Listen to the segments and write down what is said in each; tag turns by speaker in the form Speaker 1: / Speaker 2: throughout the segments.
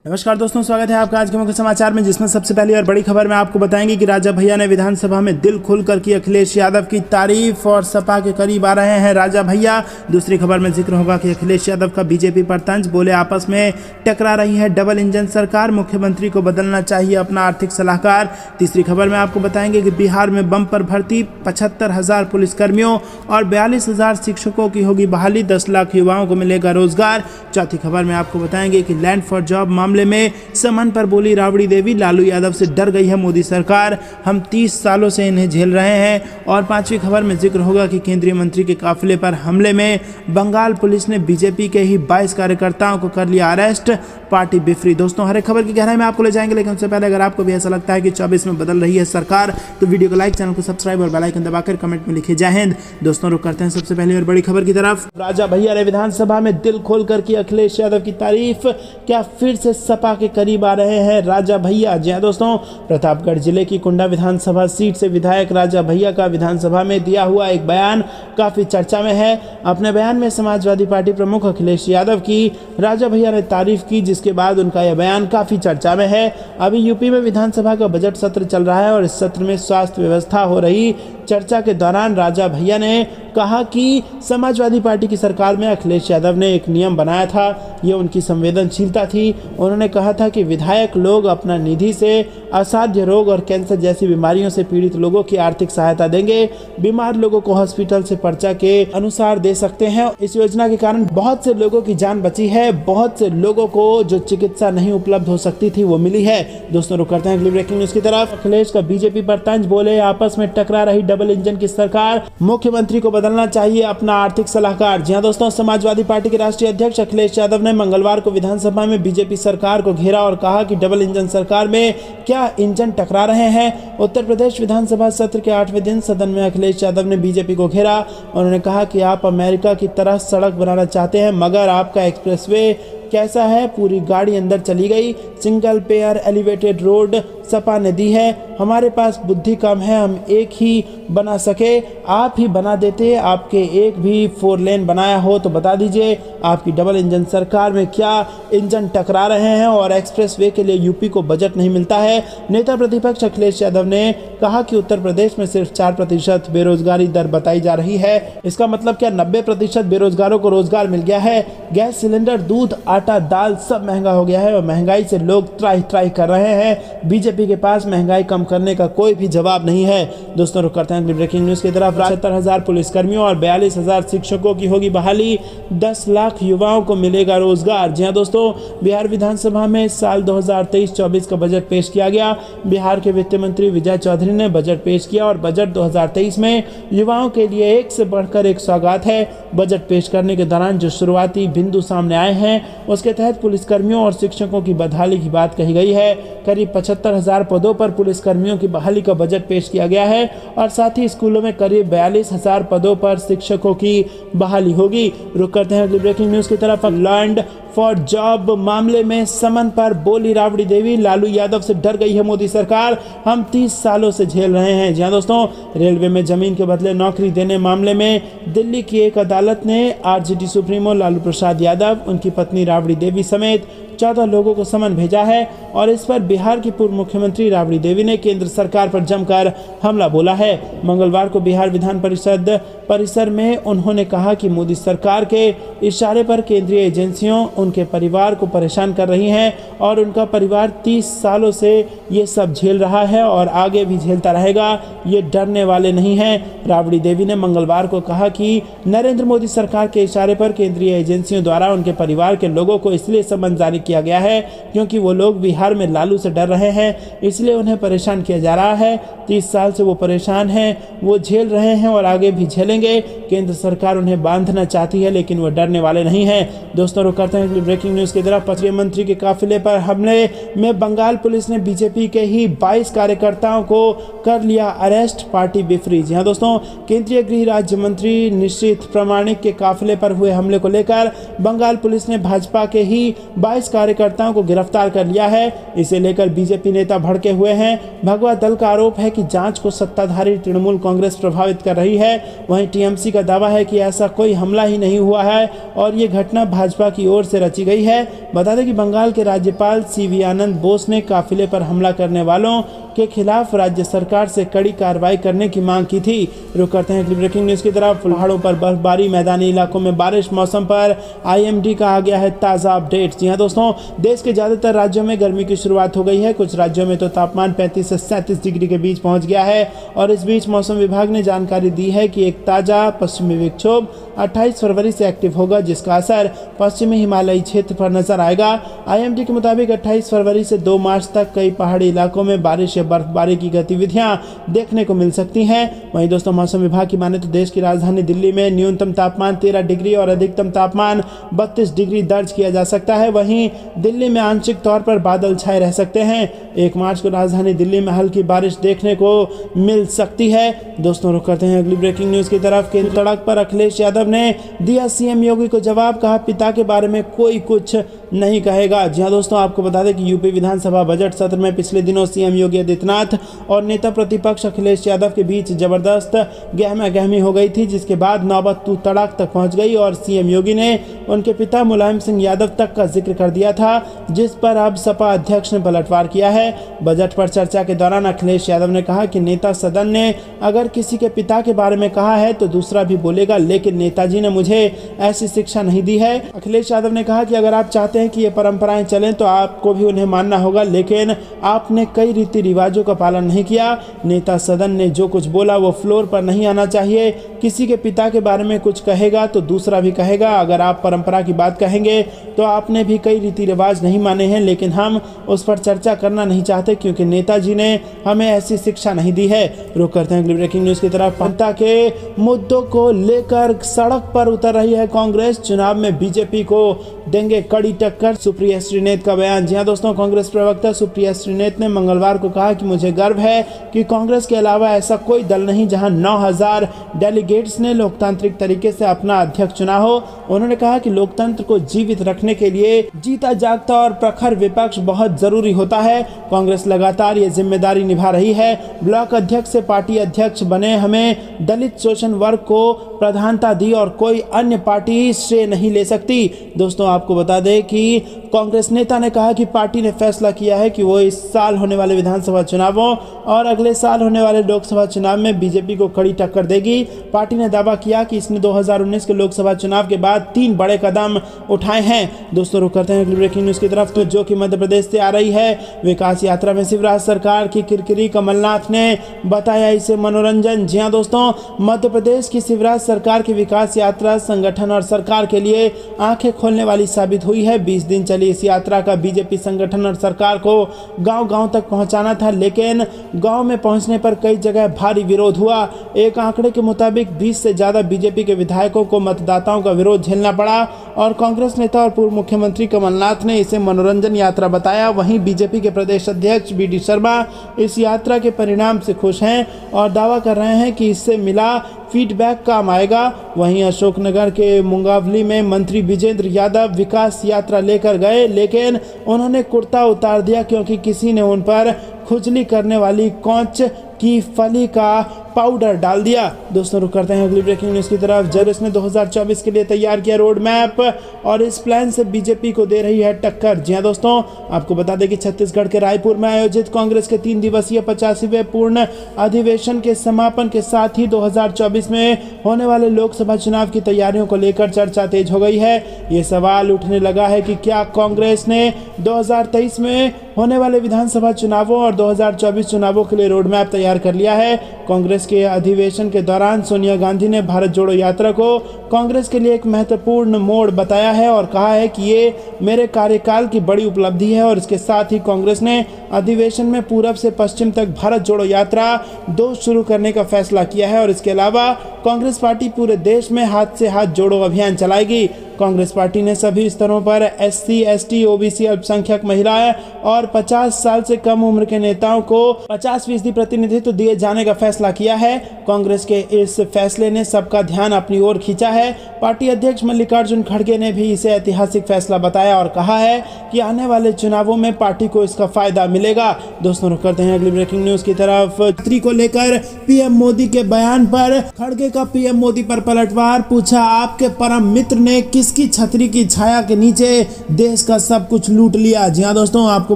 Speaker 1: नमस्कार दोस्तों, स्वागत है आपका आज के मुख्य समाचार में, जिसमें सबसे पहली और बड़ी खबर में आपको बताएंगे कि राजा भैया ने विधानसभा में दिल खोलकर की अखिलेश यादव की तारीफ और सपा के करीब आ रहे हैं राजा भैया। दूसरी खबर में जिक्र होगा कि अखिलेश यादव का बीजेपी पर तंज, बोले आपस में टकरा रही है डबल इंजन सरकार, मुख्यमंत्री को बदलना चाहिए अपना आर्थिक सलाहकार। तीसरी खबर में आपको बताएंगे कि बिहार में बम पर भर्ती 75,000 पुलिसकर्मियों और 42,000 शिक्षकों की होगी बहाली, 10 लाख युवाओं को मिलेगा रोजगार। चौथी खबर में आपको बताएंगे कि लैंड फॉर जॉब मामले में समन पर बोली राबड़ी देवी, लालू यादव से डर गई है मोदी सरकार, हम 30 सालों से इन्हें झेल रहे हैं। और पांचवी खबर में जिक्र होगा कि केंद्रीय मंत्री के काफिले पर हमले में बंगाल पुलिस ने बीजेपी के ही 22 कार्यकर्ताओं को कर लिया अरेस्ट, पार्टी बिफरी। दोस्तों, हर एक खबर की गहराई में आपको ले जाएंगे, लेकिन उससे पहले अगर आपको भी ऐसा लगता है कि 24 में बदल रही है सरकार तो वीडियो को लाइक, चैनल को सब्सक्राइब और बेल आइकन दबाकर कमेंट में लिखिए जय हिंद। दोस्तों, रुक करते हैं सबसे पहले और बड़ी खबर की तरफ। राजा भैया ने विधानसभा में दिल खोलकर की अखिलेश यादव की तारीफ, क्या फिर से सपा के करीब आ रहे हैं राजा भैया। जी हां दोस्तों, प्रतापगढ़ जिले की कुंडा विधानसभा सीट से विधायक राजा भैया का विधानसभा में दिया हुआ एक बयान काफी चर्चा में है। अपने बयान में समाजवादी पार्टी प्रमुख अखिलेश यादव की राजा भैया ने तारीफ की, जिसके बाद उनका यह बयान काफी चर्चा में है। अभी यूपी में विधानसभा का बजट सत्र चल रहा है और इस सत्र में स्वास्थ्य व्यवस्था हो रही चर्चा के दौरान राजा भैया ने कहा कि समाजवादी पार्टी की सरकार में अखिलेश यादव ने एक नियम बनाया था, ये उनकी संवेदनशीलता थी। उन्होंने कहा था कि विधायक लोग अपना निधि से असाध्य रोग और कैंसर जैसी बीमारियों से पीड़ित लोगों की आर्थिक सहायता देंगे, बीमार लोगों को हॉस्पिटल से पर्चा के अनुसार दे सकते हैं। इस योजना के कारण बहुत से लोगों की जान बची है, बहुत से लोगों को जो चिकित्सा नहीं उपलब्ध हो सकती थी वो मिली है। दोस्तों, रुक करते हैं अगली ब्रेकिंग न्यूज की तरफ। अखिलेश का बीजेपी पर तंज, बोले आपस में टकरा रही डबल इंजन की सरकार, मुख्यमंत्री को बदलना चाहिए अपना आर्थिक सलाहकार। जी हां दोस्तों, समाजवादी पार्टी के राष्ट्रीय अध्यक्ष अखिलेश यादव ने मंगलवार को विधानसभा में बीजेपी सरकार को घेरा और कहा कि डबल इंजन सरकार में क्या इंजन टकरा रहे हैं। उत्तर प्रदेश विधानसभा सत्र के 8वें दिन सदन में अखिलेश यादव ने बीजेपी को घेरा। उन्होंने कहा कि आप अमेरिका की तरह सड़क बनाना चाहते हैं, मगर आपका एक्सप्रेसवे कैसा है, पूरी गाड़ी अंदर चली गई, single pair elevated road Sapa ने दी है, हमारे पास बुद्धि कम है, हम एक ही बना सके, आप ही बना देते, आपके एक भी 4 लेन बनाया हो तो बता दीजिए। आपकी डबल इंजन सरकार में क्या इंजन टकरा रहे हैं और एक्सप्रेसवे के लिए यूपी को बजट नहीं मिलता है। नेता प्रतिपक्ष अखिलेश यादव ने कहा कि उत्तर प्रदेश में सिर्फ 4% बेरोजगारी दर बताई जा रही है, इसका मतलब क्या 90% बेरोजगारों को रोजगार मिल गया है। गैस सिलेंडर, दूध, आटा, दाल सब महंगा हो गया है और महंगाई से लोग त्राही त्राही कर रहे हैं। बीजेपी के पास महंगाई कम करने का कोई भी जवाब नहीं है। दोस्तों, रुक करते हैं अगली ब्रेकिंग न्यूज की तरफ। 75,000 पुलिसकर्मियों और 42,000 शिक्षकों की होगी बहाली, 10 लाख युवाओं को मिलेगा रोजगार। जी हां दोस्तों, बिहार विधानसभा में साल 2023-24 का बजट पेश किया गया। बिहार के वित्त मंत्री विजय चौधरी ने बजट पेश किया और बजट 2023 में युवाओं के लिए एक से बढ़कर एक सौगात है। बजट पेश करने के दौरान जो शुरुआती बिंदु सामने आए हैं उसके तहत पुलिसकर्मियों और शिक्षकों की बहाली की बात कही गई है। करीब 75,000 पदों पर पुलिसकर्मियों की बहाली का बजट पेश किया गया है और साथ ही स्कूलों में करीब 42,000 पदों पर शिक्षकों की बहाली होगी। रुक करते हैं अगली ब्रेकिंग न्यूज की तरफ। लैंड फॉर जॉब मामले में समन पर बोली राबड़ी देवी, लालू यादव से डर गई है मोदी सरकार, हम 30 सालों से झेल रहे हैं। जी हां दोस्तों, रेलवे में जमीन के बदले नौकरी देने मामले में दिल्ली की एक अदालत ने आरजेडी सुप्रीमो लालू प्रसाद यादव, उनकी पत्नी राबड़ी देवी समेत 14 लोगों को समन भेजा है और इस पर बिहार की पूर्व मुख्यमंत्री राबड़ी देवी ने केंद्र सरकार पर जमकर हमला बोला है। मंगलवार को बिहार विधान परिषद परिसर में उन्होंने कहा कि मोदी सरकार के इशारे पर केंद्रीय एजेंसियों उनके परिवार को परेशान कर रही हैं और उनका परिवार 30 सालों से ये सब झेल रहा है और आगे भी झेलता रहेगा, ये डरने वाले नहीं हैं। राबड़ी देवी ने मंगलवार को कहा कि नरेंद्र मोदी सरकार के इशारे पर केंद्रीय एजेंसियों द्वारा उनके परिवार के लोगों को इसलिए समन जारी किया गया है क्योंकि वो लोग बिहार में लालू से डर रहे हैं, इसलिए उन्हें परेशान किया जा रहा है। 30 साल से वो परेशान हैं, वो झेल रहे हैं और आगे भी झेलेंगे। केंद्र सरकार उन्हें बांधना चाहती है लेकिन वो डरने वाले नहीं हैं। दोस्तों, रुक करते हैं ब्रेकिंग न्यूज की तरफ। केंद्रीय मंत्री के काफिले पर हमले में बंगाल पुलिस ने बीजेपी के ही 22 कार्यकर्ताओं को कर लिया अरेस्ट, पार्टी बिफरी। जी हां दोस्तों, केंद्रीय गृह राज्य मंत्री निश्चित प्रामाणिक के काफिले पर हुए हमले को लेकर बंगाल पुलिस ने भाजपा के ही 22 कार्यकर्ताओं को गिरफ्तार कर लिया है। इसे लेकर बीजेपी नेता भड़के हुए हैं। भगवा दल का आरोप है कि जांच को सत्ताधारी तृणमूल कांग्रेस प्रभावित कर रही है। वहीं टीएमसी का दावा है कि ऐसा कोई हमला ही नहीं हुआ है और ये घटना भाजपा की ओर से रची गई है। बता दें कि बंगाल के राज्यपाल सीवी आनंद बोस ने काफिले पर हमला करने वालों के खिलाफ राज्य सरकार से कड़ी कार्रवाई करने की मांग की थी। रुक करते हैं ब्रेकिंग न्यूज की तरफ। पहाड़ों पर बर्फबारी, मैदानी इलाकों में बारिश, मौसम पर IMD का आ गया है ताज़ा अपडेट। जी हाँ दोस्तों, देश के ज़्यादातर राज्यों में गर्मी की शुरुआत हो गई है। कुछ राज्यों में तो तापमान 35 से 37 डिग्री के बीच पहुंच गया है। और इस बीच मौसम विभाग ने जानकारी दी है कि एक ताज़ा पश्चिमी विक्षोभ 28 फरवरी से एक्टिव होगा, जिसका असर पश्चिमी हिमालयी क्षेत्र पर नजर आएगा। IMD के मुताबिक 28 फरवरी से 2 मार्च तक कई पहाड़ी इलाकों में बारिश या बर्फबारी की गतिविधियां देखने को मिल सकती हैं। वहीं दोस्तों, मौसम विभाग की माने तो देश की राजधानी दिल्ली में न्यूनतम तापमान 13 डिग्री और अधिकतम तापमान 32 डिग्री दर्ज किया जा सकता है। वहीं दिल्ली में आंशिक तौर पर बादल छाए रह सकते हैं। 1 मार्च को राजधानी दिल्ली में हल्की बारिश देखने को मिल सकती है। दोस्तों, रुक करते हैं अगली ब्रेकिंग न्यूज की तरफ। केंद्र सड़क पर अखिलेश यादव ने दिया CM योगी को जवाब, कहा पिता के बारे में कोई कुछ नहीं कहेगा। जी हाँ दोस्तों, आपको बता दें कि यूपी विधानसभा बजट सत्र में पिछले दिनों CM योगी आदित्यनाथ और नेता प्रतिपक्ष अखिलेश यादव के बीच जबरदस्त गहमा गहमी हो गई थी, जिसके बाद नौबत तू तड़ाक तक पहुंच गई और CM योगी ने उनके पिता मुलायम सिंह यादव तक का जिक्र कर दिया था, जिस पर अब सपा अध्यक्ष ने पलटवार किया है। बजट पर चर्चा के दौरान अखिलेश यादव ने कहा कि नेता सदन ने अगर किसी के पिता के बारे में कहा है तो दूसरा भी बोलेगा, लेकिन नेताजी ने मुझे ऐसी शिक्षा नहीं दी है। अखिलेश यादव ने कहा कि अगर आप चाहते हैं कि ये परंपराएं चलें तो आपको भी उन्हें मानना होगा, लेकिन आपने कई रीति रिवाजों का पालन नहीं किया। नेता सदन ने जो कुछ बोला वो फ्लोर पर नहीं आना चाहिए। किसी के पिता के बारे में कुछ कहेगा तो दूसरा भी कहेगा। अगर आप परंपरा की बात कहेंगे तो आपने भी कई रीति रिवाज नहीं माने हैं, लेकिन हम उस पर चर्चा करना नहीं चाहते क्योंकि नेताजी ने हमें ऐसी शिक्षा नहीं दी है। रुक करते हैं अगली ब्रेकिंग न्यूज की तरफ। जनता के मुद्दों को लेकर सड़क पर उतर रही है कांग्रेस, चुनाव में बीजेपी को देंगे कड़ी टक्कर, सुप्रिया श्रीनेत का बयान। जी हां दोस्तों, कांग्रेस प्रवक्ता सुप्रिया श्रीनेत ने मंगलवार को कहा कि मुझे गर्व है कि कांग्रेस के अलावा ऐसा कोई दल नहीं जहां 9000 डेलीगेट्स ने लोकतांत्रिक तरीके से अपना अध्यक्ष चुना हो। उन्होंने कहा कि लोकतंत्र को जीवित रखने के लिए जीता जागता और प्रखर विपक्ष बहुत जरूरी होता है। कांग्रेस लगातार ये जिम्मेदारी निभा रही है। ब्लॉक अध्यक्ष से पार्टी अध्यक्ष बने हमें दलित शोषण वर्ग को प्रधानता दी और कोई अन्य पार्टी श्रेय नहीं ले सकती। दोस्तों, आपको बता दें कि कांग्रेस नेता ने कहा कि पार्टी ने फैसला किया है कि वो इस साल होने वाले विधानसभा चुनावों और अगले साल होने वाले लोकसभा चुनाव में बीजेपी को कड़ी टक्कर देगी। पार्टी ने दावा किया कि इसने 2019 के लोकसभा चुनाव के बाद 3 बड़े कदम उठाए हैं। दोस्तों, रुक करते हैं ब्रेकिंग न्यूज की तरफ, तो जो कि मध्य प्रदेश से आ रही है। विकास यात्रा में शिवराज सरकार की किरकिरी, कमलनाथ ने बताया इसे मनोरंजन। जी हाँ दोस्तों, मध्य प्रदेश की शिवराज सरकार की विकास यात्रा संगठन और सरकार के लिए आंखें खोलने वाली साबित हुई है। 20 दिन चली इस यात्रा का बीजेपी संगठन और सरकार को गांव-गांव तक पहुंचाना था, लेकिन गांव में पहुंचने पर कई जगह भारी विरोध हुआ। एक आंकड़े के मुताबिक 20 से ज्यादा बीजेपी के विधायकों को मतदाताओं का विरोध झेलना पड़ा और कांग्रेस नेता और पूर्व मुख्यमंत्री कमलनाथ ने इसे मनोरंजन यात्रा बताया। वहीं बीजेपी के प्रदेश अध्यक्ष BD शर्मा इस यात्रा के परिणाम से खुश हैं और दावा कर रहे हैं कि इससे मिला फीडबैक काम आएगा। वहीं अशोकनगर के मुंगावली में मंत्री विजेंद्र यादव विकास यात्रा लेकर गए, लेकिन उन्होंने कुर्ता उतार दिया क्योंकि किसी ने उन पर खुजली करने वाली कौच की फली का पाउडर डाल दिया। दोस्तों, रुक करते हैं अगली ब्रेकिंग न्यूज की तरफ। जर्स ने 2024 के लिए तैयार किया रोड मैप और इस प्लान से बीजेपी को दे रही है टक्कर। जी हां दोस्तों, आपको बता दें कि छत्तीसगढ़ के रायपुर में आयोजित कांग्रेस के 3 दिवसीय 85वें पूर्ण अधिवेशन के समापन के साथ ही 2024 में होने वाले लोकसभा चुनाव की तैयारियों को लेकर चर्चा तेज हो गई है। ये सवाल उठने लगा है कि क्या कांग्रेस ने 2023 में होने वाले विधानसभा चुनावों और 2024 चुनावों के लिए रोड मैप तैयार कर लिया है। कांग्रेस के अधिवेशन के दौरान सोनिया गांधी ने भारत जोड़ो यात्रा को कांग्रेस के लिए एक महत्वपूर्ण मोड़ बताया है और कहा है कि ये मेरे कार्यकाल की बड़ी उपलब्धि है। और इसके साथ ही कांग्रेस ने अधिवेशन में पूरब से पश्चिम तक भारत जोड़ो यात्रा 2 शुरू करने का फैसला किया है। और इसके अलावा कांग्रेस पार्टी पूरे देश में हाथ से हाथ जोड़ो अभियान चलाएगी। कांग्रेस पार्टी ने सभी स्तरों पर SC, ST, OBC, अल्पसंख्यक महिलाएं और 50 साल से कम उम्र के नेताओं को 50% प्रतिनिधित्व दिए जाने का फैसला किया है। कांग्रेस के इस फैसले ने सबका ध्यान अपनी ओर खींचा है। पार्टी अध्यक्ष मल्लिकार्जुन खड़गे ने भी इसे ऐतिहासिक फैसला बताया और कहा है कि आने वाले चुनावों में पार्टी को इसका फायदा मिलेगा। दोस्तों, रुक करते हैं अगली ब्रेकिंग न्यूज की तरफ। छात्री को लेकर PM मोदी के बयान पर खड़गे का PM मोदी पर पलटवार, पूछा आपके परम मित्र ने किस किसकी छतरी की छाया के नीचे देश का सब कुछ लूट लिया। जी हाँ दोस्तों, आपको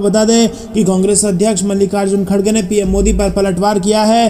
Speaker 1: बता दें कि कांग्रेस अध्यक्ष मल्लिकार्जुन खड़गे ने पीएम मोदी पर पलटवार किया है